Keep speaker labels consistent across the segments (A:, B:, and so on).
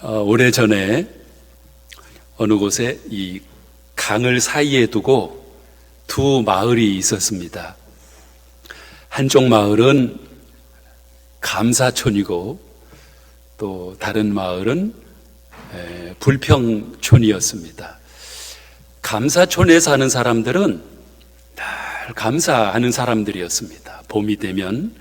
A: 오래전에 어느 곳에 이 강을 사이에 두고 두 마을이 있었습니다. 한쪽 마을은 감사촌이고 또 다른 마을은 불평촌이었습니다. 감사촌에 사는 사람들은 늘 감사하는 사람들이었습니다. 봄이 되면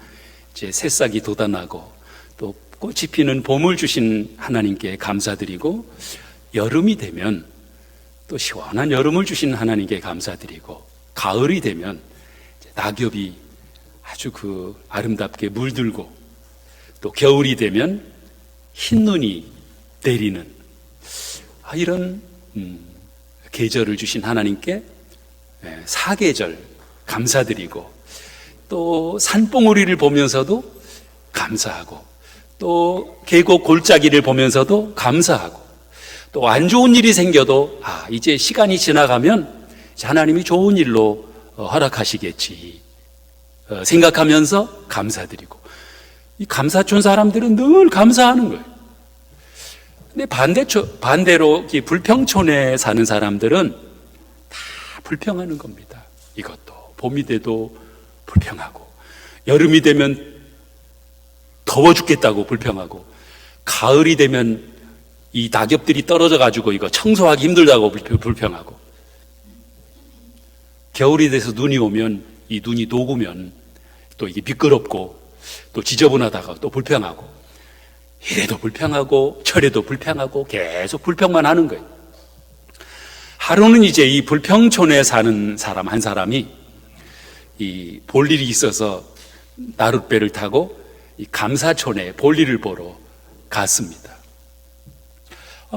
A: 이제 새싹이 돋아나고 또 꽃이 피는 봄을 주신 하나님께 감사드리고, 여름이 되면 또 시원한 여름을 주신 하나님께 감사드리고, 가을이 되면 낙엽이 아주 아름답게 물들고, 또 겨울이 되면 흰눈이 내리는 이런 계절을 주신 하나님께 사계절 감사드리고, 또 산봉우리를 보면서도 감사하고, 또 계곡 골짜기를 보면서도 감사하고, 또 안 좋은 일이 생겨도 이제 시간이 지나가면 하나님이 좋은 일로 허락하시겠지 생각하면서 감사드리고, 이 감사촌 사람들은 늘 감사하는 거예요. 근데 반대로 이 불평촌에 사는 사람들은 다 불평하는 겁니다. 이것도 봄이 돼도 불평하고, 여름이 되면 더워 죽겠다고 불평하고, 가을이 되면 이 낙엽들이 떨어져 가지고 이거 청소하기 힘들다고 불평하고, 겨울이 돼서 눈이 오면 이 눈이 녹으면 또 이게 미끄럽고 또 지저분하다가 또 불평하고, 이래도 불평하고 저래도 불평하고 계속 불평만 하는 거예요. 하루는 이제 이 불평촌에 사는 사람 한 사람이 이 볼일이 있어서 나룻배를 타고 이 감사촌에 볼일을 보러 갔습니다.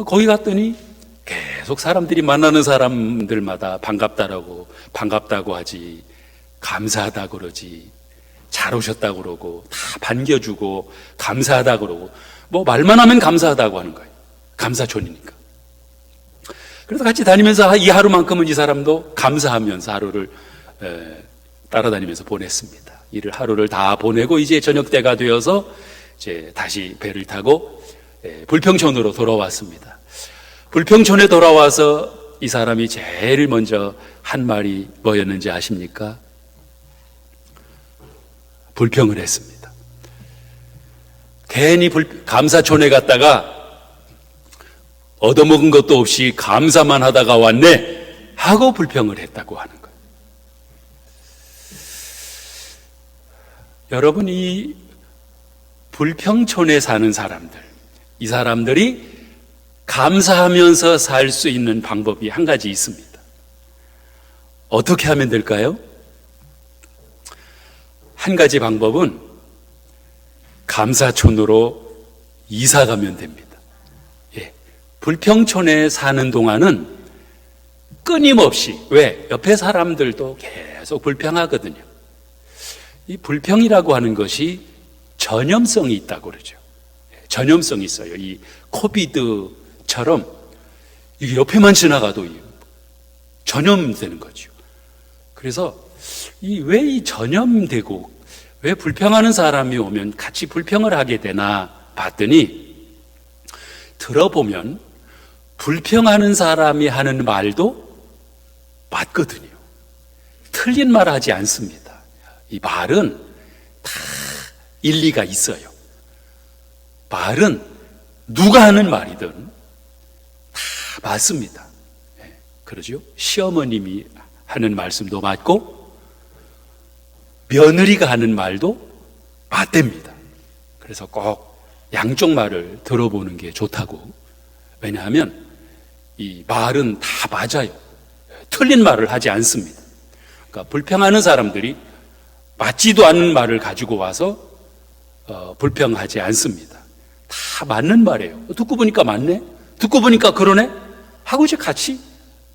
A: 거기 갔더니 계속 사람들이 만나는 사람들마다 반갑다고 하지, 감사하다고 그러지, 잘 오셨다고 그러고, 다 반겨주고 감사하다고 그러고, 뭐 말만 하면 감사하다고 하는 거예요. 감사촌이니까. 그래서 같이 다니면서 이 하루만큼은 이 사람도 감사하면서 하루를 따라다니면서 보냈습니다. 하루를 다 보내고 이제 저녁 때가 되어서 이제 다시 배를 타고 불평촌으로 돌아왔습니다. 불평촌에 돌아와서 이 사람이 제일 먼저 한 말이 뭐였는지 아십니까? 불평을 했습니다. 괜히 감사촌에 갔다가 얻어먹은 것도 없이 감사만 하다가 왔네 하고 불평을 했다고 하는 거예요. 여러분, 이 불평촌에 사는 사람들, 이 사람들이 감사하면서 살 수 있는 방법이 한 가지 있습니다. 어떻게 하면 될까요? 한 가지 방법은 감사촌으로 이사 가면 됩니다. 불평촌에 사는 동안은 끊임없이, 옆에 사람들도 계속 불평하거든요. 이 불평이라고 하는 것이 전염성이 있다고 그러죠. 전염성이 있어요. 이 코비드처럼 이게 옆에만 지나가도 전염되는 거죠. 그래서 왜 이 전염되고 왜 불평하는 사람이 오면 같이 불평을 하게 되나 봤더니, 들어보면 불평하는 사람이 하는 말도 맞거든요. 틀린 말 하지 않습니다. 이 말은 다 일리가 있어요. 말은 누가 하는 말이든 다 맞습니다. 그러죠? 시어머님이 하는 말씀도 맞고 며느리가 하는 말도 맞답니다. 그래서 꼭 양쪽 말을 들어보는 게 좋다고. 왜냐하면 이 말은 다 맞아요. 틀린 말을 하지 않습니다. 그러니까 불평하는 사람들이 맞지도 않는 말을 가지고 와서 불평하지 않습니다. 다 맞는 말이에요. 듣고 보니까 맞네? 듣고 보니까 그러네? 하고 이제 같이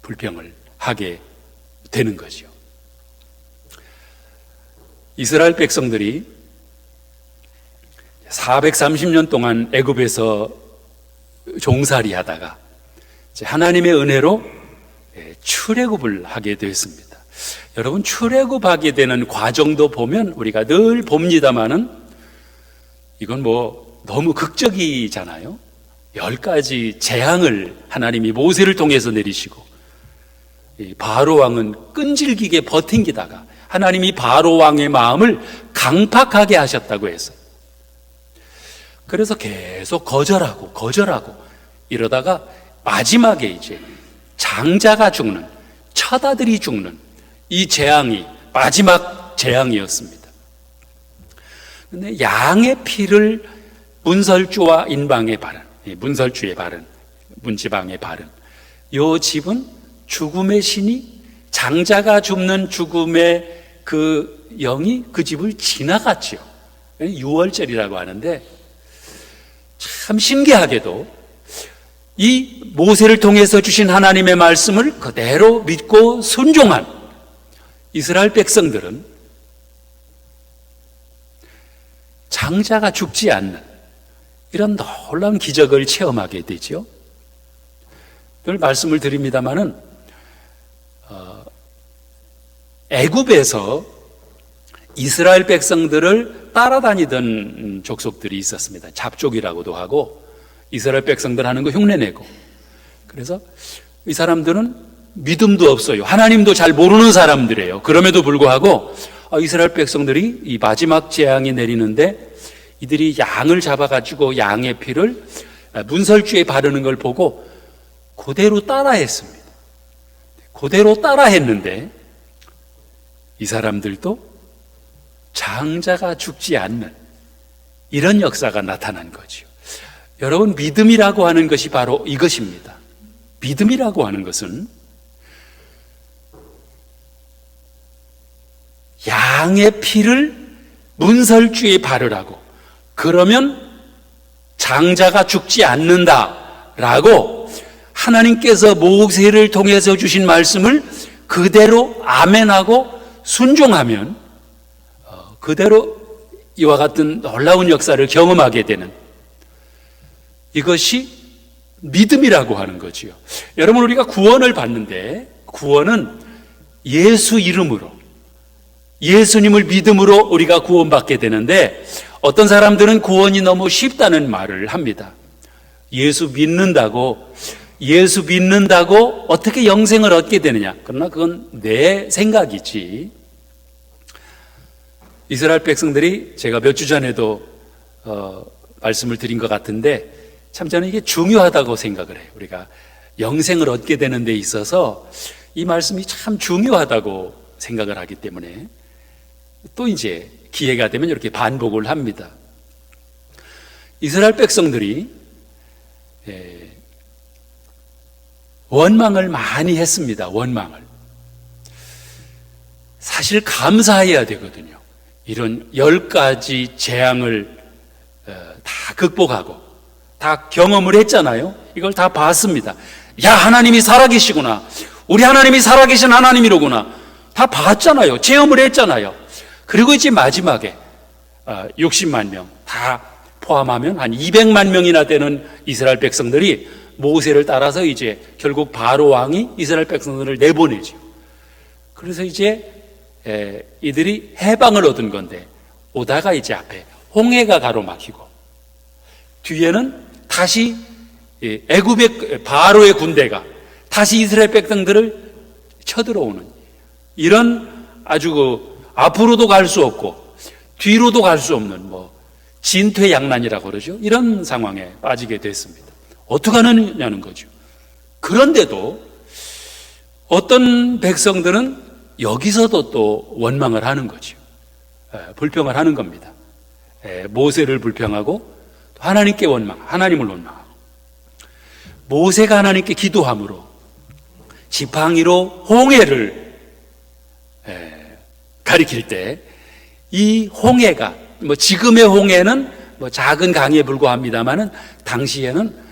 A: 불평을 하게 되는 거죠. 이스라엘 백성들이 430년 동안 애굽에서 종살이 하다가 하나님의 은혜로 출애굽을 하게 되었습니다. 여러분, 출애굽하게 되는 과정도 보면 우리가 늘 봅니다마는 이건 너무 극적이잖아요. 10가지 재앙을 하나님이 모세를 통해서 내리시고, 이 바로 왕은 끈질기게 버팅기다가 하나님이 바로 왕의 마음을 강팍하게 하셨다고 했어요. 그래서 계속 거절하고 이러다가 마지막에 이제 장자가 죽는, 처자들이 죽는 이 재앙이 마지막 재앙이었습니다. 근데 양의 피를 문설주와 인방에 바른, 문설주에 바른, 문지방에 바른 요 집은 죽음의 신이, 장자가 죽는 죽음의 그 영이 그 집을 지나갔죠. 유월절이라고 하는데, 참 신기하게도 이 모세를 통해서 주신 하나님의 말씀을 그대로 믿고 순종한 이스라엘 백성들은 장자가 죽지 않는 이런 놀라운 기적을 체험하게 되죠. 늘 말씀을 드립니다마는 애굽에서 이스라엘 백성들을 따라다니던 족속들이 있었습니다. 잡족이라고도 하고, 이스라엘 백성들 하는 거 흉내내고. 그래서 이 사람들은 믿음도 없어요. 하나님도 잘 모르는 사람들이에요. 그럼에도 불구하고 이스라엘 백성들이 이 마지막 재앙이 내리는데 이들이 양을 잡아가지고 양의 피를 문설주에 바르는 걸 보고 그대로 따라했습니다. 그대로 따라했는데 이 사람들도 장자가 죽지 않는 이런 역사가 나타난 거죠. 여러분, 믿음이라고 하는 것이 바로 이것입니다. 믿음이라고 하는 것은 양의 피를 문설주에 바르라고, 그러면 장자가 죽지 않는다라고 하나님께서 모세를 통해서 주신 말씀을 그대로 아멘하고 순종하면 그대로 이와 같은 놀라운 역사를 경험하게 되는, 이것이 믿음이라고 하는 거지요. 여러분, 우리가 구원을 받는데 구원은 예수 이름으로, 예수님을 믿음으로 우리가 구원받게 되는데, 어떤 사람들은 구원이 너무 쉽다는 말을 합니다. 예수 믿는다고 어떻게 영생을 얻게 되느냐. 그러나 그건 내 생각이지. 이스라엘 백성들이, 제가 몇 주 전에도 말씀을 드린 것 같은데, 참 저는 이게 중요하다고 생각을 해요. 우리가 영생을 얻게 되는 데 있어서 이 말씀이 참 중요하다고 생각을 하기 때문에 또 이제 기회가 되면 이렇게 반복을 합니다. 이스라엘 백성들이 원망을 많이 했습니다. 원망을. 사실 감사해야 되거든요. 이런 10가지 재앙을 다 극복하고 다 경험을 했잖아요. 이걸 다 봤습니다. 야, 하나님이 살아계시구나. 우리 하나님이 살아계신 하나님이로구나. 다 봤잖아요. 체험을 했잖아요. 그리고 이제 마지막에 60만 명 다 포함하면 한 200만 명이나 되는 이스라엘 백성들이 모세를 따라서 이제 결국 바로 왕이 이스라엘 백성들을 내보내죠. 그래서 이제 이들이 해방을 얻은 건데, 오다가 이제 앞에 홍해가 가로막히고 뒤에는 다시 애굽의 바로의 군대가 다시 이스라엘 백성들을 쳐들어오는, 이런 아주 앞으로도 갈 수 없고 뒤로도 갈 수 없는 진퇴양난이라고 그러죠. 이런 상황에 빠지게 됐습니다. 어떻게 하느냐는 거죠. 그런데도 어떤 백성들은 여기서도 또 원망을 하는 거죠. 불평을 하는 겁니다. 모세를 불평하고 하나님께 하나님을 원망하고, 모세가 하나님께 기도함으로 지팡이로 홍해를 가리킬 때 이 홍해가 지금의 홍해는 작은 강에 불과합니다만은 당시에는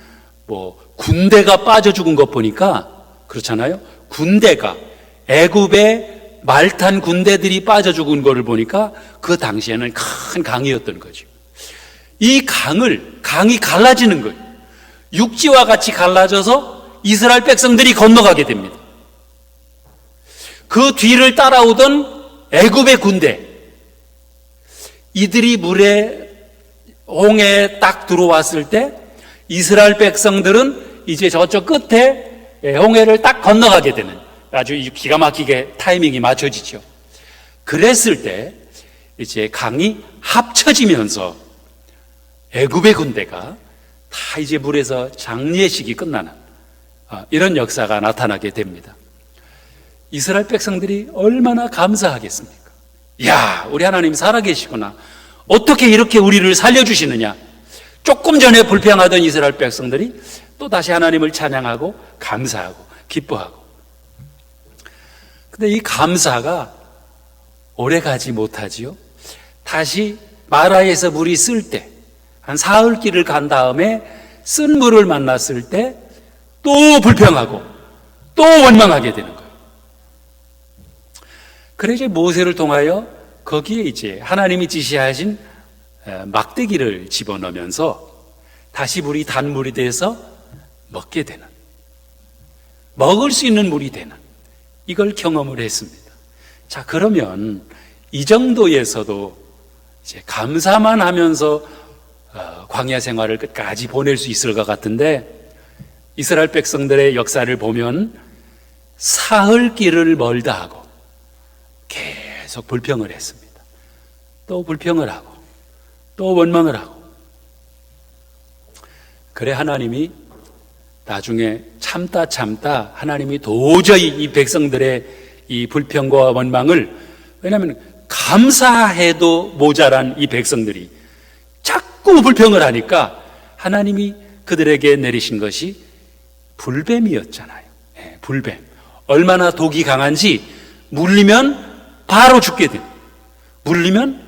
A: 군대가 빠져 죽은 것 보니까 그렇잖아요. 군대가 애굽의 말탄 군대들이 빠져 죽은 것을 보니까 그 당시에는 큰 강이었던 거죠. 이 강이 갈라지는 거예요. 육지와 같이 갈라져서 이스라엘 백성들이 건너가게 됩니다. 그 뒤를 따라오던 애굽의 군대, 이들이 홍해에 딱 들어왔을 때 이스라엘 백성들은 이제 저쪽 끝에 홍해를 딱 건너가게 되는 아주 기가 막히게 타이밍이 맞춰지죠. 그랬을 때 이제 강이 합쳐지면서 애굽의 군대가 다 이제 물에서 장례식이 끝나는 이런 역사가 나타나게 됩니다. 이스라엘 백성들이 얼마나 감사하겠습니까? 야, 우리 하나님 살아계시구나. 어떻게 이렇게 우리를 살려주시느냐. 조금 전에 불평하던 이스라엘 백성들이 또 다시 하나님을 찬양하고 감사하고 기뻐하고. 근데 이 감사가 오래 가지 못하지요. 다시 마라에서 물이 쓸 때, 한 사흘 길을 간 다음에 쓴 물을 만났을 때 또 불평하고 또 원망하게 되는 거예요. 그래서 이제 모세를 통하여 거기에 이제 하나님이 지시하신 막대기를 집어넣으면서 다시 물이 단물이 돼서 먹게 되는, 먹을 수 있는 물이 되는, 이걸 경험을 했습니다. 자, 그러면 이 정도에서도 이제 감사만 하면서 광야 생활을 끝까지 보낼 수 있을 것 같은데, 이스라엘 백성들의 역사를 보면 사흘 길을 멀다 하고 계속 불평을 했습니다. 또 불평을 하고 또 원망을 하고. 그래 하나님이 나중에 참다 하나님이 도저히 이 백성들의 이 불평과 원망을, 왜냐하면 감사해도 모자란 이 백성들이 자꾸 불평을 하니까 하나님이 그들에게 내리신 것이 불뱀이었잖아요. 네, 불뱀. 얼마나 독이 강한지 물리면 바로 죽게 됩니다. 물리면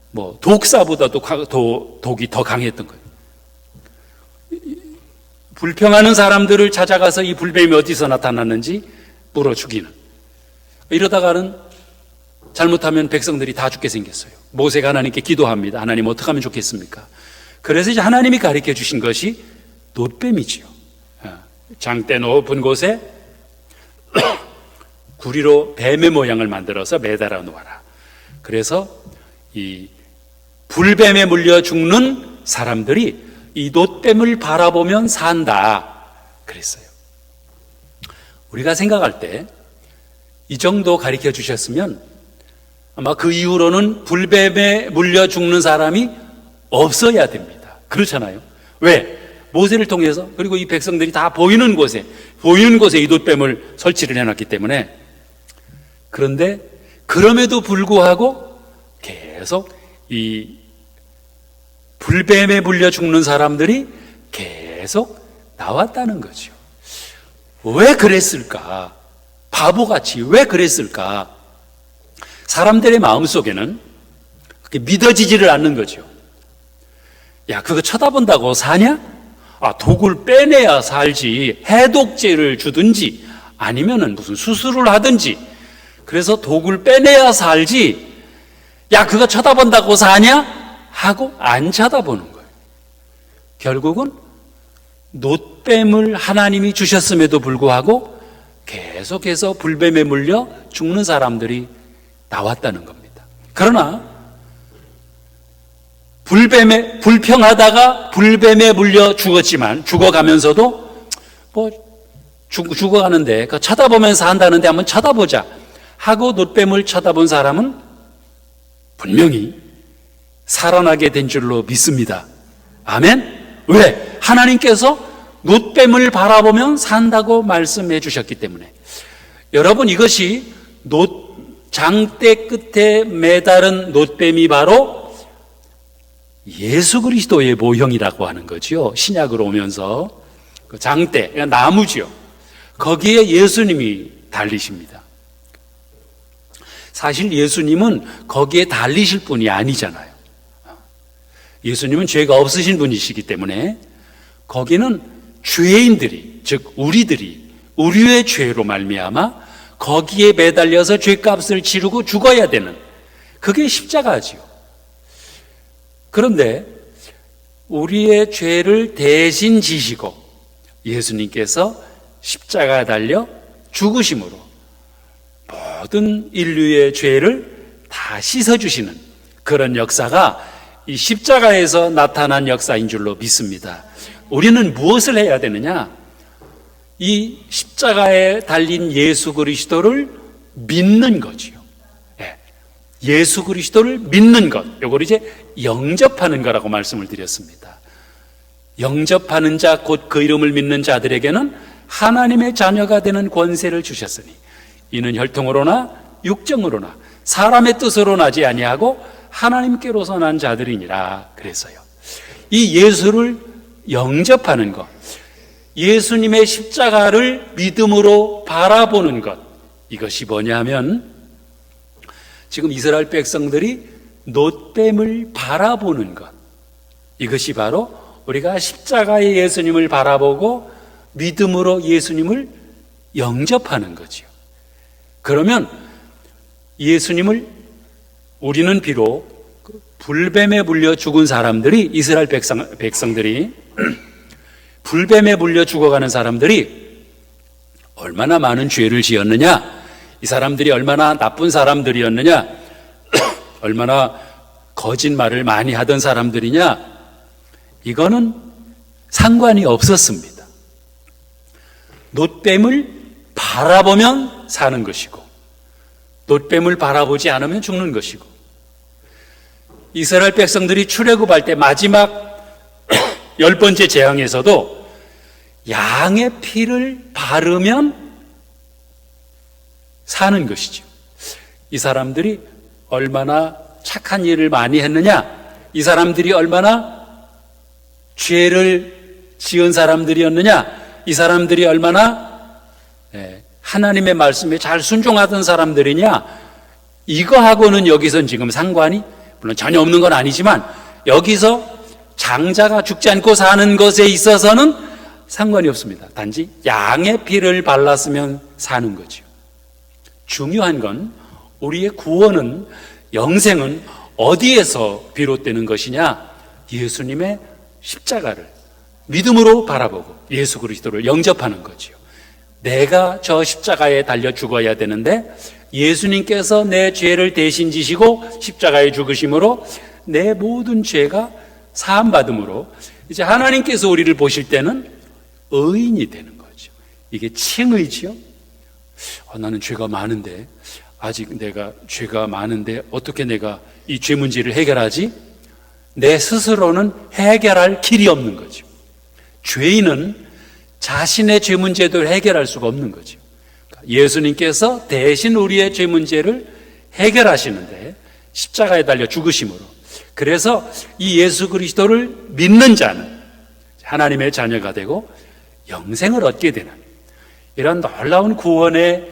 A: 뭐 독사보다도 독이 더 강했던 거예요. 불평하는 사람들을 찾아가서 이 불뱀이 어디서 나타났는지 물어 죽이는. 이러다가는 잘못하면 백성들이 다 죽게 생겼어요. 모세가 하나님께 기도합니다. 하나님 어떻게 하면 좋겠습니까? 그래서 이제 하나님이 가르쳐 주신 것이 놋뱀이지요. 장대 높은 곳에 구리로 뱀의 모양을 만들어서 매달아 놓아라. 그래서 이 불뱀에 물려 죽는 사람들이 이 놋뱀을 바라보면 산다 그랬어요. 우리가 생각할 때 이 정도 가르쳐 주셨으면 아마 그 이후로는 불뱀에 물려 죽는 사람이 없어야 됩니다. 그렇잖아요. 왜? 모세를 통해서, 그리고 이 백성들이 다 보이는 곳에 이 놋뱀을 설치를 해놨기 때문에. 그런데 그럼에도 불구하고 계속 이 불뱀에 물려 죽는 사람들이 계속 나왔다는 거죠. 왜 그랬을까? 바보같이 왜 그랬을까? 사람들의 마음속에는 그렇게 믿어지지를 않는 거죠. 야, 그거 쳐다본다고 사냐? 독을 빼내야 살지. 해독제를 주든지 아니면은 무슨 수술을 하든지. 그래서 독을 빼내야 살지. 야, 그거 쳐다본다고 사냐? 하고 안 쳐다보는 거예요. 결국은 놋뱀을 하나님이 주셨음에도 불구하고 계속해서 불뱀에 물려 죽는 사람들이 나왔다는 겁니다. 그러나 불평하다가 불뱀에 물려 죽어가면서도 죽어가는데 쳐다보면서 한다는데 한번 쳐다보자 하고 놋뱀을 쳐다본 사람은 분명히 살아나게 된 줄로 믿습니다. 아멘? 왜? 하나님께서 놋뱀을 바라보면 산다고 말씀해 주셨기 때문에. 여러분, 이것이 장대 끝에 매달은 놋뱀이 바로 예수 그리스도의 모형이라고 하는 거죠. 신약으로 오면서 그 장대, 나무지요. 거기에 예수님이 달리십니다. 사실 예수님은 거기에 달리실 분이 아니잖아요. 예수님은 죄가 없으신 분이시기 때문에 거기는 죄인들이, 즉 우리의 죄로 말미암아 거기에 매달려서 죄값을 치르고 죽어야 되는, 그게 십자가지요. 그런데 우리의 죄를 대신 지시고 예수님께서 십자가에 달려 죽으심으로 모든 인류의 죄를 다 씻어주시는 그런 역사가 이 십자가에서 나타난 역사인 줄로 믿습니다. 우리는 무엇을 해야 되느냐? 이 십자가에 달린 예수 그리스도를 믿는 거지요. 예수 그리스도를 믿는 것, 이걸 이제 영접하는 거라고 말씀을 드렸습니다. 영접하는 자, 곧 그 이름을 믿는 자들에게는 하나님의 자녀가 되는 권세를 주셨으니 이는 혈통으로나 육정으로나 사람의 뜻으로 나지 아니하고 하나님께로서 난 자들이니라. 그래서요, 이 예수를 영접하는 것, 예수님의 십자가를 믿음으로 바라보는 것, 이것이 뭐냐면 지금 이스라엘 백성들이 놋뱀을 바라보는 것, 이것이 바로 우리가 십자가의 예수님을 바라보고 믿음으로 예수님을 영접하는 거지요. 그러면 예수님을 우리는 비록 불뱀에 물려 죽은 사람들이, 이스라엘 백성들이 불뱀에 물려 죽어가는 사람들이 얼마나 많은 죄를 지었느냐, 이 사람들이 얼마나 나쁜 사람들이었느냐, 얼마나 거짓말을 많이 하던 사람들이냐, 이거는 상관이 없었습니다. 놋뱀을 바라보면 사는 것이고 놋뱀을 바라보지 않으면 죽는 것이고, 이스라엘 백성들이 출애굽할 때 마지막 10번째 재앙에서도 양의 피를 바르면 사는 것이죠. 이 사람들이 얼마나 착한 일을 많이 했느냐, 이 사람들이 얼마나 죄를 지은 사람들이었느냐, 이 사람들이 얼마나 하나님의 말씀에 잘 순종하던 사람들이냐, 이거하고는 여기선 지금 상관이 물론 전혀 없는 건 아니지만 여기서 장자가 죽지 않고 사는 것에 있어서는 상관이 없습니다. 단지 양의 피를 발랐으면 사는 거죠. 중요한 건 우리의 구원은, 영생은 어디에서 비롯되는 것이냐? 예수님의 십자가를 믿음으로 바라보고 예수 그리스도를 영접하는 거지요. 내가 저 십자가에 달려 죽어야 되는데 예수님께서 내 죄를 대신 지시고 십자가에 죽으심으로 내 모든 죄가 사함받음으로 이제 하나님께서 우리를 보실 때는 의인이 되는 거죠. 이게 칭의지요. 나는 죄가 많은데, 아직 내가 죄가 많은데 어떻게 내가 이 죄 문제를 해결하지? 내 스스로는 해결할 길이 없는 거죠. 죄인은 자신의 죄 문제도 해결할 수가 없는 거죠. 예수님께서 대신 우리의 죄 문제를 해결하시는데 십자가에 달려 죽으심으로, 그래서 이 예수 그리스도를 믿는 자는 하나님의 자녀가 되고 영생을 얻게 되는 이런 놀라운 구원의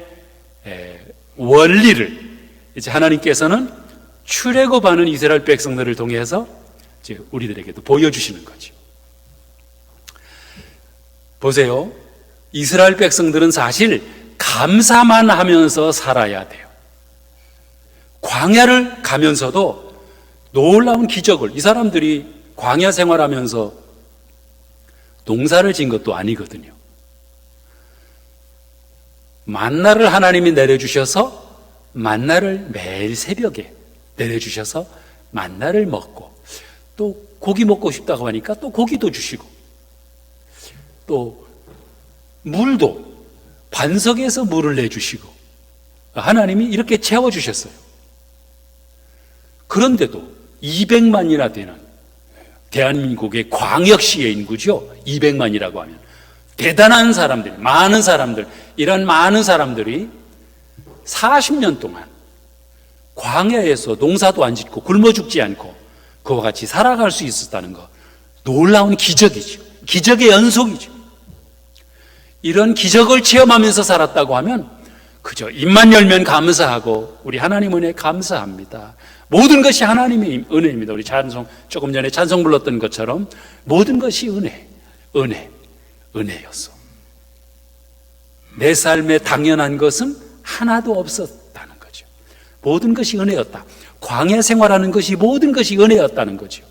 A: 원리를 이제 하나님께서는 출애굽하는 이스라엘 백성들을 통해서 이제 우리들에게도 보여주시는 거죠. 보세요. 이스라엘 백성들은 사실 감사만 하면서 살아야 돼요. 광야를 가면서도 놀라운 기적을, 이 사람들이 광야 생활하면서 농사를 지은 것도 아니거든요. 만나를 하나님이 내려주셔서 만나를 매일 새벽에 내려주셔서 만나를 먹고, 또 고기 먹고 싶다고 하니까 또 고기도 주시고, 또 물도 반석에서 물을 내주시고, 하나님이 이렇게 채워주셨어요. 그런데도 200만이나 되는 대한민국의 광역시의 인구죠. 200만이라고 하면 대단한 사람들, 많은 사람들, 이런 많은 사람들이 40년 동안 광야에서 농사도 안 짓고 굶어 죽지 않고 그와 같이 살아갈 수 있었다는 것, 놀라운 기적이죠. 기적의 연속이죠. 이런 기적을 체험하면서 살았다고 하면 그저 입만 열면 감사하고 우리 하나님 은혜에 감사합니다. 모든 것이 하나님의 은혜입니다. 우리 찬송, 조금 전에 찬송 불렀던 것처럼 모든 것이 은혜였어. 내 삶에 당연한 것은 하나도 없었다는 거죠. 모든 것이 은혜였다. 광야 생활하는 것이 모든 것이 은혜였다는 거죠.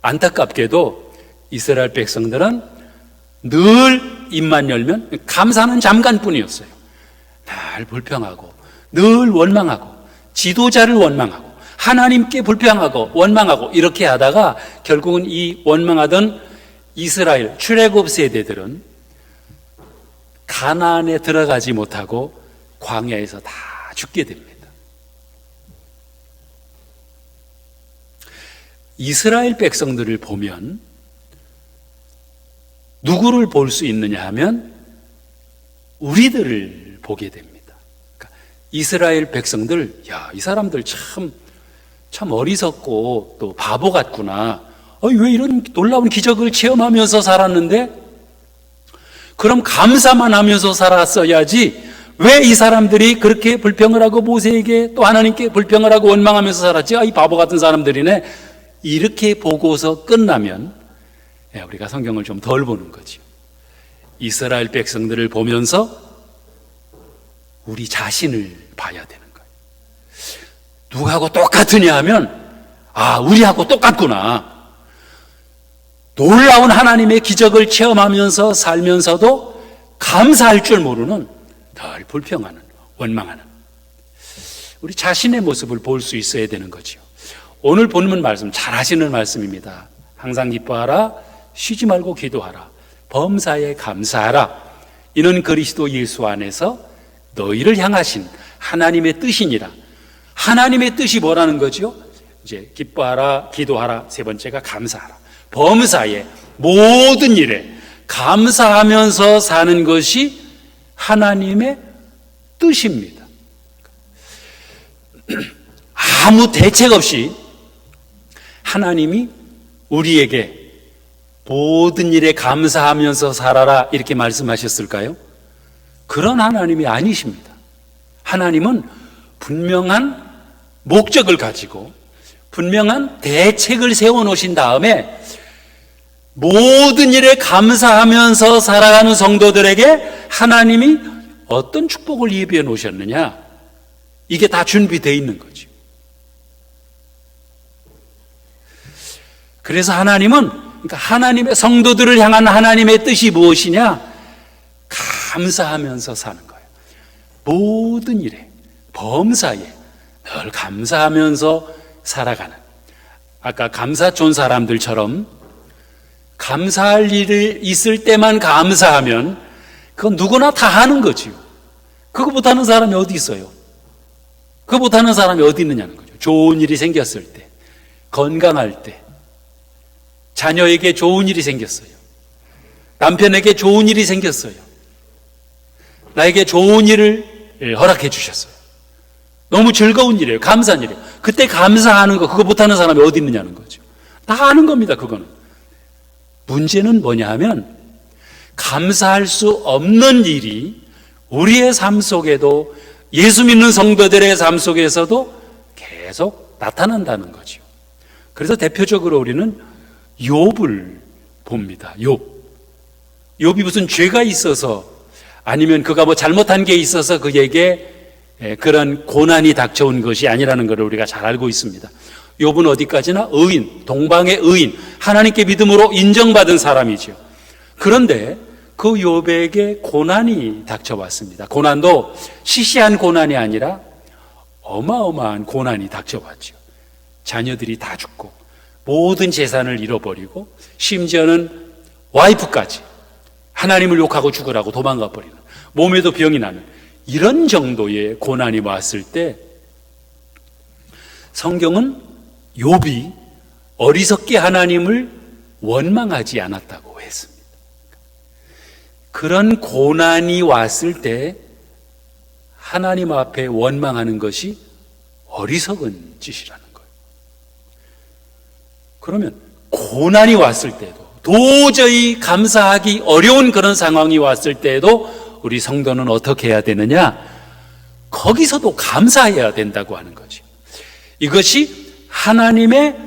A: 안타깝게도 이스라엘 백성들은 늘 입만 열면 감사는 잠깐뿐이었어요. 늘 불평하고, 늘 원망하고, 지도자를 원망하고, 하나님께 불평하고 원망하고, 이렇게 하다가 결국은 이 원망하던 이스라엘 출애굽 세대들은 가나안에 들어가지 못하고 광야에서 다 죽게 됩니다. 이스라엘 백성들을 보면 누구를 볼 수 있느냐 하면 우리들을 보게 됩니다. 그러니까 이스라엘 백성들, 야, 이 사람들 참 어리석고 또 바보 같구나. 왜 이런 놀라운 기적을 체험하면서 살았는데? 그럼 감사만 하면서 살았어야지. 왜 이 사람들이 그렇게 불평을 하고 모세에게 또 하나님께 불평을 하고 원망하면서 살았지? 이 바보 같은 사람들이네. 이렇게 보고서 끝나면 우리가 성경을 좀 덜 보는 거죠. 이스라엘 백성들을 보면서 우리 자신을 봐야 되는 거예요. 누구하고 똑같으냐 하면 우리하고 똑같구나. 놀라운 하나님의 기적을 체험하면서 살면서도 감사할 줄 모르는, 덜 불평하는, 원망하는 우리 자신의 모습을 볼 수 있어야 되는 거죠. 오늘 본문 말씀 잘 하시는 말씀입니다. 항상 기뻐하라, 쉬지 말고 기도하라, 범사에 감사하라. 이는 그리스도 예수 안에서 너희를 향하신 하나님의 뜻이니라. 하나님의 뜻이 뭐라는 거죠? 이제 기뻐하라, 기도하라, 세 번째가 감사하라. 범사에, 모든 일에 감사하면서 사는 것이 하나님의 뜻입니다. 아무 대책 없이 하나님이 우리에게 모든 일에 감사하면서 살아라 이렇게 말씀하셨을까요? 그런 하나님이 아니십니다. 하나님은 분명한 목적을 가지고 분명한 대책을 세워놓으신 다음에 모든 일에 감사하면서 살아가는 성도들에게 하나님이 어떤 축복을 예비해 놓으셨느냐, 이게 다 준비되어 있는 거죠. 그래서 하나님은, 그러니까 하나님의 성도들을 향한 하나님의 뜻이 무엇이냐? 감사하면서 사는 거예요. 모든 일에, 범사에 늘 감사하면서 살아가는, 아까 감사촌 사람들처럼 감사할 일이 있을 때만 감사하면 그건 누구나 다 하는 거지요. 그거 못하는 사람이 어디 있어요? 그거 못하는 사람이 어디 있느냐는 거죠. 좋은 일이 생겼을 때, 건강할 때, 자녀에게 좋은 일이 생겼어요. 남편에게 좋은 일이 생겼어요. 나에게 좋은 일을 허락해 주셨어요. 너무 즐거운 일이에요. 감사한 일이에요. 그때 감사하는 거, 그거 못하는 사람이 어디 있느냐는 거죠. 다 하는 겁니다, 그거는. 문제는 뭐냐 하면 감사할 수 없는 일이 우리의 삶 속에도, 예수 믿는 성도들의 삶 속에서도 계속 나타난다는 거죠. 그래서 대표적으로 우리는 욥을 봅니다. 욥이 무슨 죄가 있어서, 아니면 그가 뭐 잘못한 게 있어서 그에게 그런 고난이 닥쳐온 것이 아니라는 것을 우리가 잘 알고 있습니다. 욥은 어디까지나 의인, 동방의 의인, 하나님께 믿음으로 인정받은 사람이죠. 그런데 그 욥에게 고난이 닥쳐왔습니다. 고난도 시시한 고난이 아니라 어마어마한 고난이 닥쳐왔죠. 자녀들이 다 죽고 모든 재산을 잃어버리고 심지어는 와이프까지 하나님을 욕하고 죽으라고 도망가 버리는, 몸에도 병이 나는 이런 정도의 고난이 왔을 때 성경은 욥이 어리석게 하나님을 원망하지 않았다고 했습니다. 그런 고난이 왔을 때 하나님 앞에 원망하는 것이 어리석은 짓이라는 거예요. 그러면 고난이 왔을 때도, 도저히 감사하기 어려운 그런 상황이 왔을 때도 우리 성도는 어떻게 해야 되느냐? 거기서도 감사해야 된다고 하는 거죠. 이것이 하나님의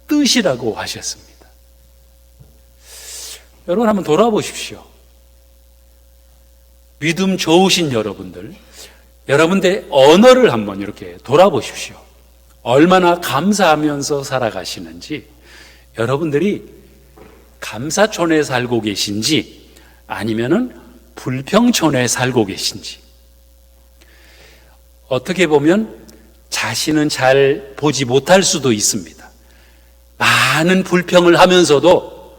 A: 뜻이라고 하셨습니다. 여러분 한번 돌아보십시오. 믿음 좋으신 여러분들, 여러분들의 언어를 한번 이렇게 돌아보십시오. 얼마나 감사하면서 살아가시는지, 여러분들이 감사촌에 살고 계신지 아니면은 불평촌에 살고 계신지. 어떻게 보면 자신은 잘 보지 못할 수도 있습니다. 많은 불평을 하면서도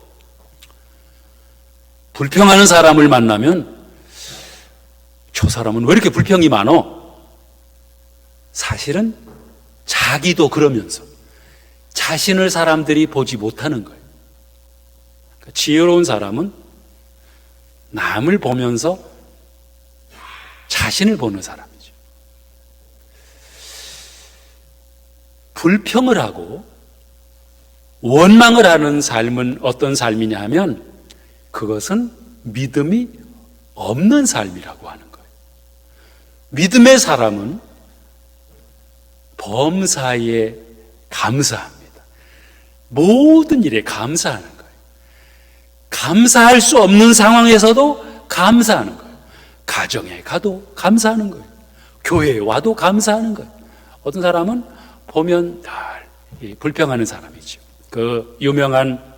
A: 불평하는 사람을 만나면 저 사람은 왜 이렇게 불평이 많어? 사실은 자기도 그러면서 자신을 사람들이 보지 못하는 거예요. 그러니까 지혜로운 사람은 남을 보면서 자신을 보는 사람이죠. 불평을 하고 원망을 하는 삶은 어떤 삶이냐 하면 그것은 믿음이 없는 삶이라고 하는 거예요. 믿음의 사람은 범사에 감사합니다. 모든 일에 감사하는 거예요. 감사할 수 없는 상황에서도 감사하는 거예요. 가정에 가도 감사하는 거예요. 교회에 와도 감사하는 거예요. 어떤 사람은 보면 다 불평하는 사람이죠. 그 유명한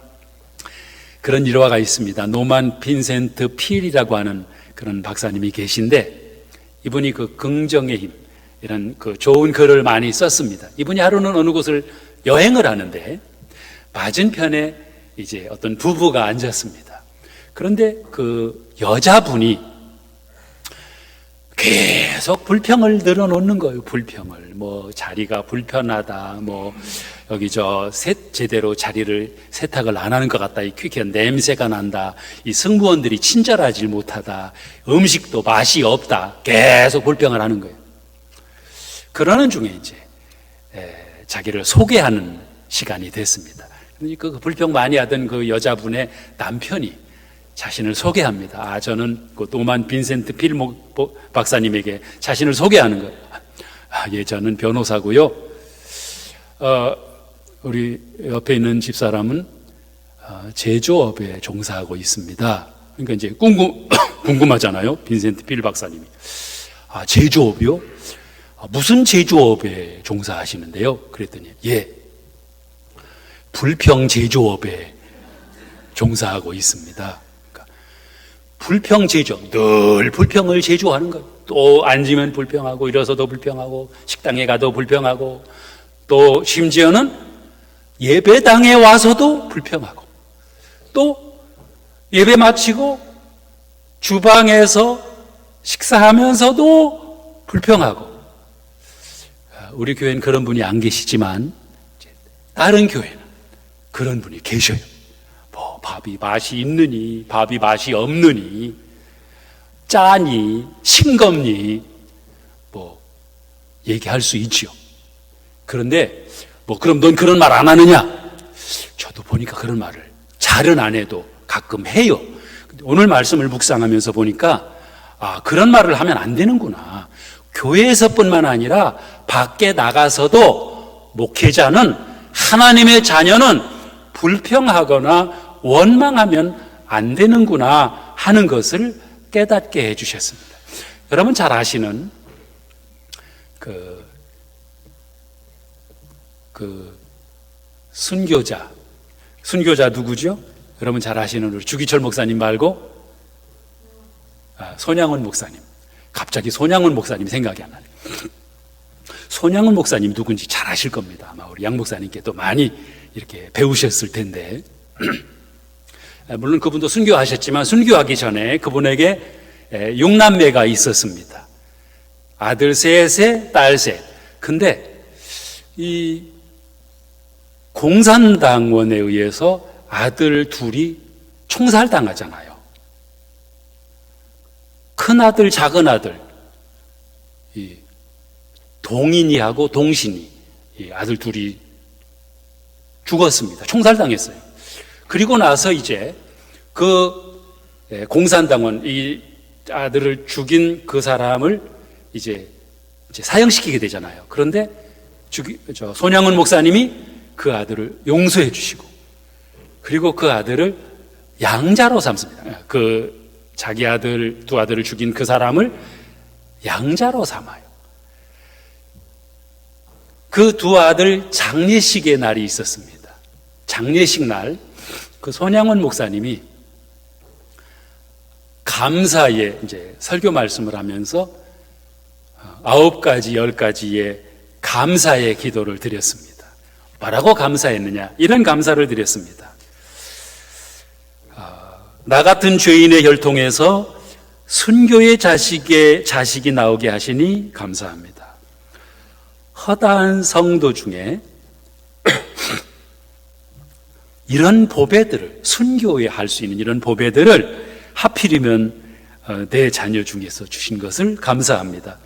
A: 그런 일화가 있습니다. 노만 빈센트 필이라고 하는 그런 박사님이 계신데 이분이 그 긍정의 힘 이런 그 좋은 글을 많이 썼습니다. 이분이 하루는 어느 곳을 여행을 하는데 맞은편에 이제 어떤 부부가 앉았습니다. 그런데 그 여자분이 계속 불평을 늘어놓는 거예요. 불평을 뭐 자리가 불편하다, 뭐 여기 제대로 자리를 세탁을 안 하는 것 같다, 이 퀴퀴한 냄새가 난다, 이 승무원들이 친절하지 못하다, 음식도 맛이 없다, 계속 불평을 하는 거예요. 그러는 중에 이제 자기를 소개하는 시간이 됐습니다. 그 불평 많이 하던 그 여자분의 남편이 자신을 소개합니다. 저는 그 노만 빈센트 필 박사님에게 자신을 소개하는 거예요. 예, 저는 변호사고요. 우리 옆에 있는 집사람은 제조업에 종사하고 있습니다. 그러니까 이제 궁금하잖아요. 빈센트 필 박사님이. 제조업이요? 무슨 제조업에 종사하시는데요? 그랬더니 예, 불평 제조업에 종사하고 있습니다. 불평 제조, 늘 불평을 제조하는 거예요. 또 앉으면 불평하고 일어서도 불평하고 식당에 가도 불평하고 또 심지어는 예배당에 와서도 불평하고 또 예배 마치고 주방에서 식사하면서도 불평하고. 우리 교회는 그런 분이 안 계시지만 다른 교회는 그런 분이 계셔요. 뭐 밥이 맛이 있느니 밥이 맛이 없느니 짜니 싱겁니 뭐 얘기할 수 있죠. 그런데 뭐 그럼 넌 그런 말 안 하느냐? 저도 보니까 그런 말을 잘은 안 해도 가끔 해요. 근데 오늘 말씀을 묵상하면서 보니까 그런 말을 하면 안 되는구나. 교회에서뿐만 아니라 밖에 나가서도 목회자는, 하나님의 자녀는 불평하거나 원망하면 안 되는구나 하는 것을 깨닫게 해주셨습니다. 여러분 잘 아시는 순교자 누구죠? 여러분 잘 아시는 우리 주기철 목사님 말고 손양원 목사님. 갑자기 손양원 목사님 생각이 안 나요. 손양원 목사님 누군지 잘 아실 겁니다. 아마 우리 양 목사님께 또 많이 이렇게 배우셨을 텐데 물론 그분도 순교하셨지만 순교하기 전에 그분에게 6남매가 있었습니다. 아들 셋에 딸 셋. 근데 이 공산당원에 의해서 아들 둘이 총살당하잖아요. 큰아들 작은아들 이 동인이하고 동신이 이 아들 둘이 죽었습니다. 총살당했어요. 그리고 나서 이제 그 공산당원, 이 아들을 죽인 그 사람을 이제 사형시키게 되잖아요. 그런데 손양은 목사님이 그 아들을 용서해 주시고 그리고 그 아들을 양자로 삼습니다. 그 자기 아들, 두 아들을 죽인 그 사람을 양자로 삼아요. 그 두 아들 장례식의 날이 있었습니다. 장례식 날, 그 손양원 목사님이 감사의 이제 설교 말씀을 하면서 9가지, 10가지의 감사의 기도를 드렸습니다. 뭐라고 감사했느냐? 이런 감사를 드렸습니다. 나 같은 죄인의 혈통에서 순교의 자식이 나오게 하시니 감사합니다. 허다한 성도 중에 이런 보배들을, 순교에 할 수 있는 이런 보배들을 하필이면 내 자녀 중에서 주신 것을 감사합니다.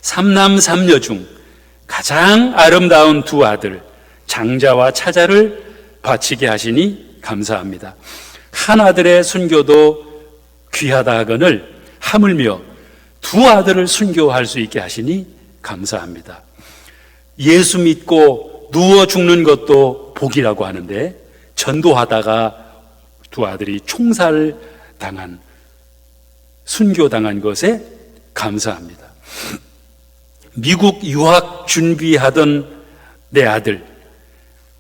A: 삼남 삼녀 중 가장 아름다운 두 아들 장자와 차자를 바치게 하시니 감사합니다. 한 아들의 순교도 귀하다 하거늘 하물며 두 아들을 순교할 수 있게 하시니 감사합니다. 예수 믿고 누워 죽는 것도 복이라고 하는데 전도하다가 두 아들이 총살당한, 순교당한 것에 감사합니다. 미국 유학 준비하던 내 아들,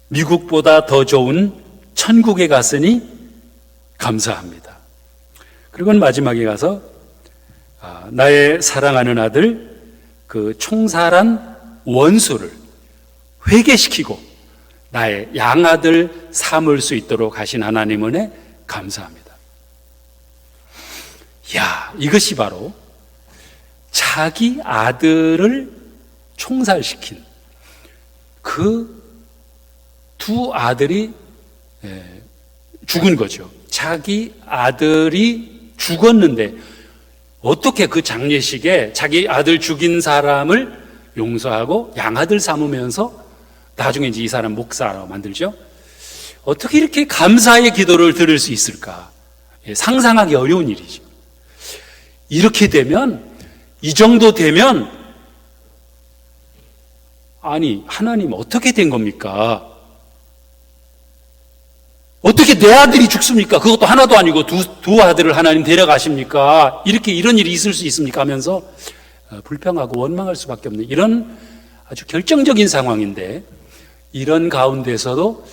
A: 미국보다 더 좋은 천국에 갔으니 감사합니다. 그리고 마지막에 가서 나의 사랑하는 아들 그 총살한 원수를 회개시키고 나의 양아들 삼을 수 있도록 하신 하나님 은혜 감사합니다. 이것이 바로 자기 아들을 총살시킨 그 두 아들이 죽은 거죠. 자기 아들이 죽었는데 어떻게 그 장례식에 자기 아들 죽인 사람을 용서하고 양아들 삼으면서 나중에 이제 이 사람 목사로 만들죠. 어떻게 이렇게 감사의 기도를 들을 수 있을까? 상상하기 어려운 일이죠. 이렇게 되면, 이 정도 되면, 아니 하나님 어떻게 된 겁니까? 어떻게 내 아들이 죽습니까? 그것도 하나도 아니고 두 아들을 하나님 데려가십니까? 이런 일이 있을 수 있습니까? 하면서 불평하고 원망할 수밖에 없는 이런 아주 결정적인 상황인데, 이런 가운데서도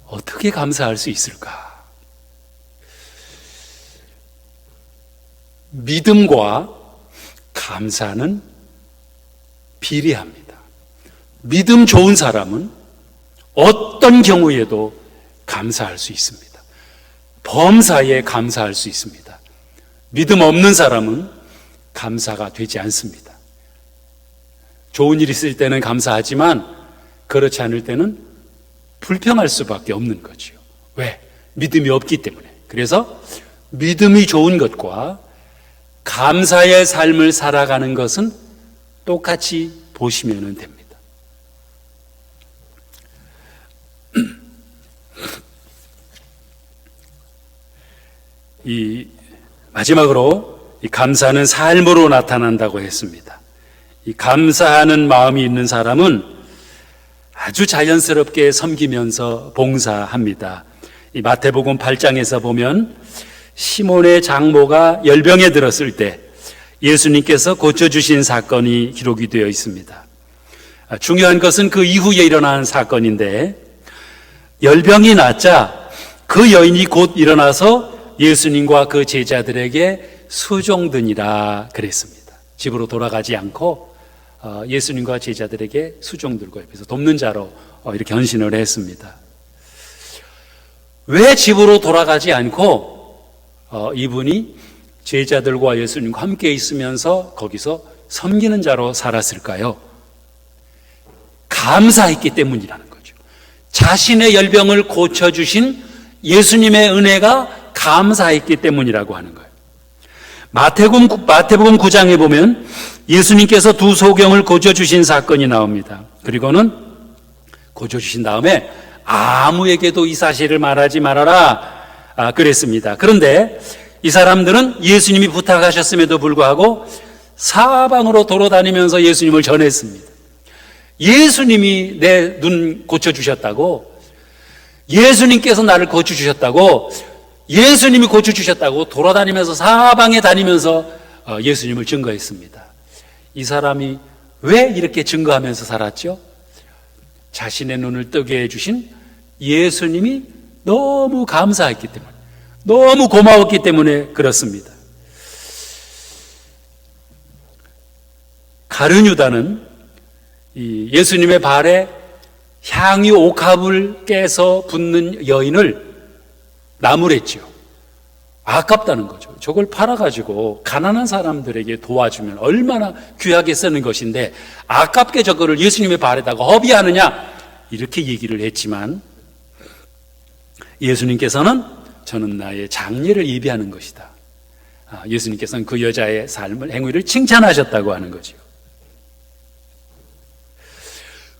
A: 어떻게 감사할 수 있을까? 믿음과 감사는 비례합니다. 믿음 좋은 사람은 어떤 경우에도 감사할 수 있습니다. 범사에 감사할 수 있습니다. 믿음 없는 사람은 감사가 되지 않습니다. 좋은 일 있을 때는 감사하지만 그렇지 않을 때는 불평할 수밖에 없는 거죠. 왜? 믿음이 없기 때문에. 그래서 믿음이 좋은 것과 감사의 삶을 살아가는 것은 똑같이 보시면 됩니다. 마지막으로 이 감사는 삶으로 나타난다고 했습니다. 이 감사하는 마음이 있는 사람은 아주 자연스럽게 섬기면서 봉사합니다. 이 마태복음 8장에서 보면 시몬의 장모가 열병에 들었을 때 예수님께서 고쳐주신 사건이 기록이 되어 있습니다. 중요한 것은 그 이후에 일어난 사건인데, 열병이 났자 그 여인이 곧 일어나서 예수님과 그 제자들에게 수종드니라 그랬습니다. 집으로 돌아가지 않고 예수님과 제자들에게 수종들고 옆에서 돕는 자로 이렇게 헌신을 했습니다. 왜 집으로 돌아가지 않고 이분이 제자들과 예수님과 함께 있으면서 거기서 섬기는 자로 살았을까요? 감사했기 때문이라는 거죠. 자신의 열병을 고쳐주신 예수님의 은혜가 감사했기 때문이라고 하는 거예요. 마태복음 9장에 보면 예수님께서 두 소경을 고쳐주신 사건이 나옵니다. 그리고는 고쳐주신 다음에 아무에게도 이 사실을 말하지 말아라 그랬습니다. 그런데 이 사람들은 예수님이 부탁하셨음에도 불구하고 사방으로 돌아다니면서 예수님을 전했습니다. 예수님이 내 눈 고쳐주셨다고, 예수님께서 나를 고쳐주셨다고, 예수님이 고쳐주셨다고 돌아다니면서 사방에 다니면서 예수님을 증거했습니다. 이 사람이 왜 이렇게 증거하면서 살았죠? 자신의 눈을 뜨게 해주신 예수님이 너무 감사했기 때문에, 너무 고마웠기 때문에 그렇습니다. 가룟 유다는 이 예수님의 발에 향유 옥합을 깨서 붓는 여인을 나무랬죠. 아깝다는 거죠. 저걸 팔아가지고 가난한 사람들에게 도와주면 얼마나 귀하게 쓰는 것인데 아깝게 저거를 예수님의 발에다가 허비하느냐, 이렇게 얘기를 했지만 예수님께서는 저는 나의 장례를 예비하는 것이다. 예수님께서는 그 여자의 삶을, 행위를 칭찬하셨다고 하는 거죠.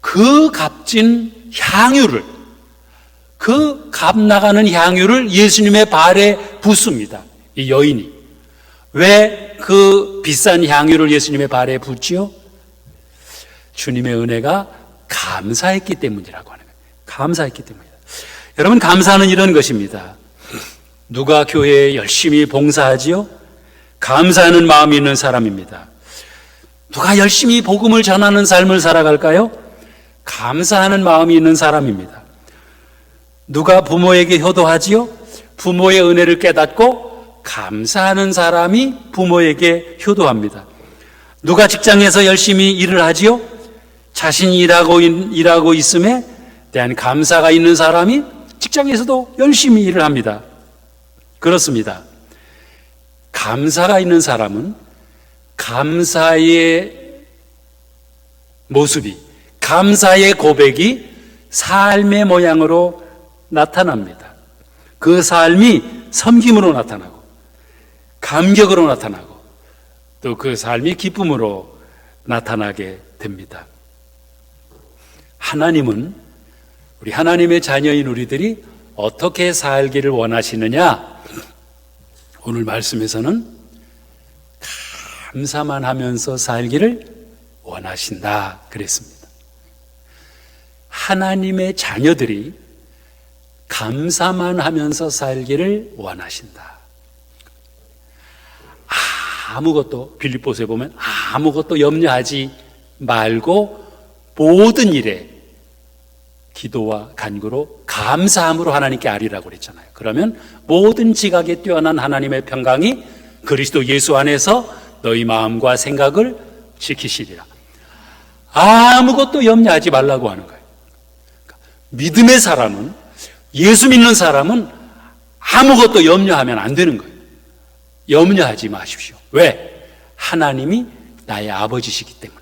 A: 그 값진 향유를, 그 값 나가는 향유를 예수님의 발에 붓습니다. 이 여인이. 왜 그 비싼 향유를 예수님의 발에 붓지요? 주님의 은혜가 감사했기 때문이라고 하는 거예요. 감사했기 때문이다. 여러분, 감사는 이런 것입니다. 누가 교회에 열심히 봉사하지요? 감사하는 마음이 있는 사람입니다. 누가 열심히 복음을 전하는 삶을 살아갈까요? 감사하는 마음이 있는 사람입니다. 누가 부모에게 효도하지요? 부모의 은혜를 깨닫고 감사하는 사람이 부모에게 효도합니다. 누가 직장에서 열심히 일을 하지요? 자신이 일하고 있음에 대한 감사가 있는 사람이 직장에서도 열심히 일을 합니다. 그렇습니다. 감사가 있는 사람은 감사의 모습이, 감사의 고백이 삶의 모양으로 나타납니다. 그 삶이 섬김으로 나타나고 감격으로 나타나고 또 그 삶이 기쁨으로 나타나게 됩니다. 하나님은 우리 하나님의 자녀인 우리들이 어떻게 살기를 원하시느냐? 오늘 말씀에서는 감사만 하면서 살기를 원하신다 그랬습니다. 하나님의 자녀들이 감사만 하면서 살기를 원하신다. 아무것도, 빌립보서에 보면 아무것도 염려하지 말고 모든 일에 기도와 간구로 감사함으로 하나님께 아뢰라고 그랬잖아요. 그러면 모든 지각에 뛰어난 하나님의 평강이 그리스도 예수 안에서 너희 마음과 생각을 지키시리라. 아무것도 염려하지 말라고 하는 거예요. 믿음의 사람은, 예수 믿는 사람은 아무것도 염려하면 안 되는 거예요. 염려하지 마십시오. 왜? 하나님이 나의 아버지시기 때문에.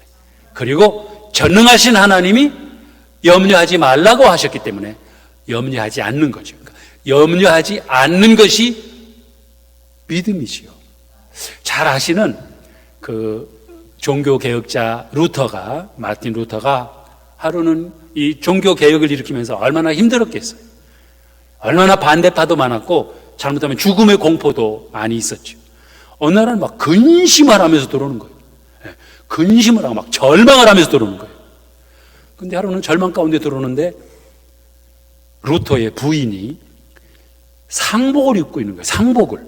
A: 그리고 전능하신 하나님이 염려하지 말라고 하셨기 때문에 염려하지 않는 거죠. 염려하지 않는 것이 믿음이지요. 잘 아시는 그 종교개혁자 루터가, 마틴 루터가 하루는 이 종교개혁을 일으키면서 얼마나 힘들었겠어요. 얼마나 반대파도 많았고 잘못하면 죽음의 공포도 많이 있었죠. 어느 날은 막 근심을 하면서 들어오는 거예요. 근심을 하고 막 절망을 하면서 들어오는 거예요. 근데 하루는 절망 가운데 들어오는데 루터의 부인이 상복을 입고 있는 거예요. 상복을.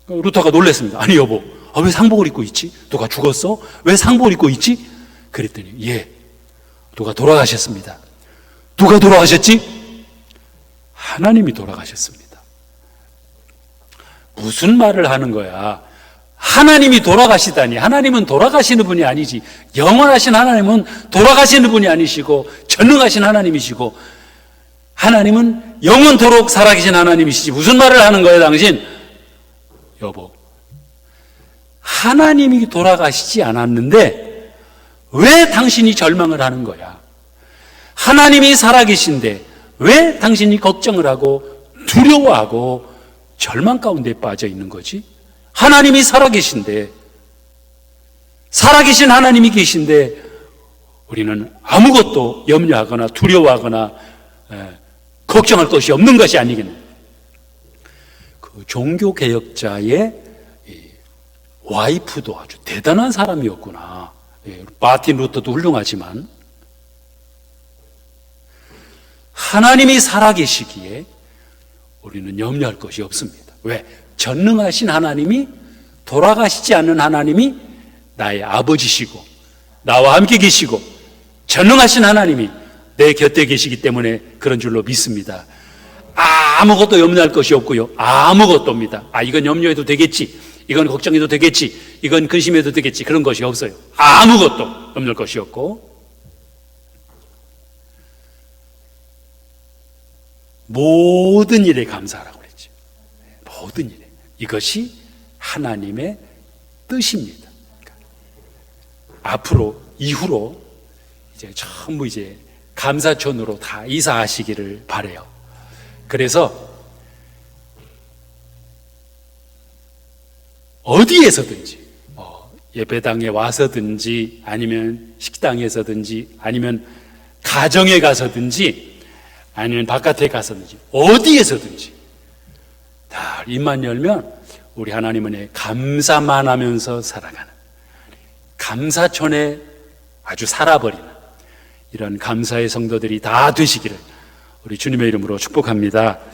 A: 루터가 놀랐습니다. 아니 여보, 왜 상복을 입고 있지? 누가 죽었어? 왜 상복을 입고 있지? 그랬더니 예, 누가 돌아가셨습니다. 누가 돌아가셨지? 하나님이 돌아가셨습니다. 무슨 말을 하는 거야? 하나님이 돌아가시다니. 하나님은 돌아가시는 분이 아니지. 영원하신 하나님은 돌아가시는 분이 아니시고 전능하신 하나님이시고 하나님은 영원토록 살아계신 하나님이시지. 무슨 말을 하는 거야 당신? 여보, 하나님이 돌아가시지 않았는데 왜 당신이 절망을 하는 거야? 하나님이 살아계신데 왜 당신이 걱정을 하고 두려워하고 절망 가운데 빠져 있는 거지? 하나님이 살아계신데, 살아계신 하나님이 계신데 우리는 아무것도 염려하거나 두려워하거나 걱정할 것이 없는 것이 아니겠네. 그 종교개혁자의 와이프도 아주 대단한 사람이었구나. 마틴 루터도 훌륭하지만 하나님이 살아계시기에 우리는 염려할 것이 없습니다. 왜? 전능하신 하나님이, 돌아가시지 않는 하나님이 나의 아버지시고 나와 함께 계시고 전능하신 하나님이 내 곁에 계시기 때문에 그런 줄로 믿습니다. 아무것도 염려할 것이 없고요. 아무것도입니다. 이건 염려해도 되겠지, 이건 걱정해도 되겠지, 이건 근심해도 되겠지, 그런 것이 없어요. 아무것도 염려할 것이 없고 모든 일에 감사하라고 그랬죠. 모든 일에. 이것이 하나님의 뜻입니다. 앞으로, 이후로 이제 전부 이제 감사촌으로 다 이사하시기를 바라요. 그래서 어디에서든지 예배당에 와서든지 아니면 식당에서든지 아니면 가정에 가서든지 아니면 바깥에 가서든지 어디에서든지 다 입만 열면 우리 하나님 은혜 감사만 하면서 살아가는 감사촌에 아주 살아버리는 이런 감사의 성도들이 다 되시기를 우리 주님의 이름으로 축복합니다.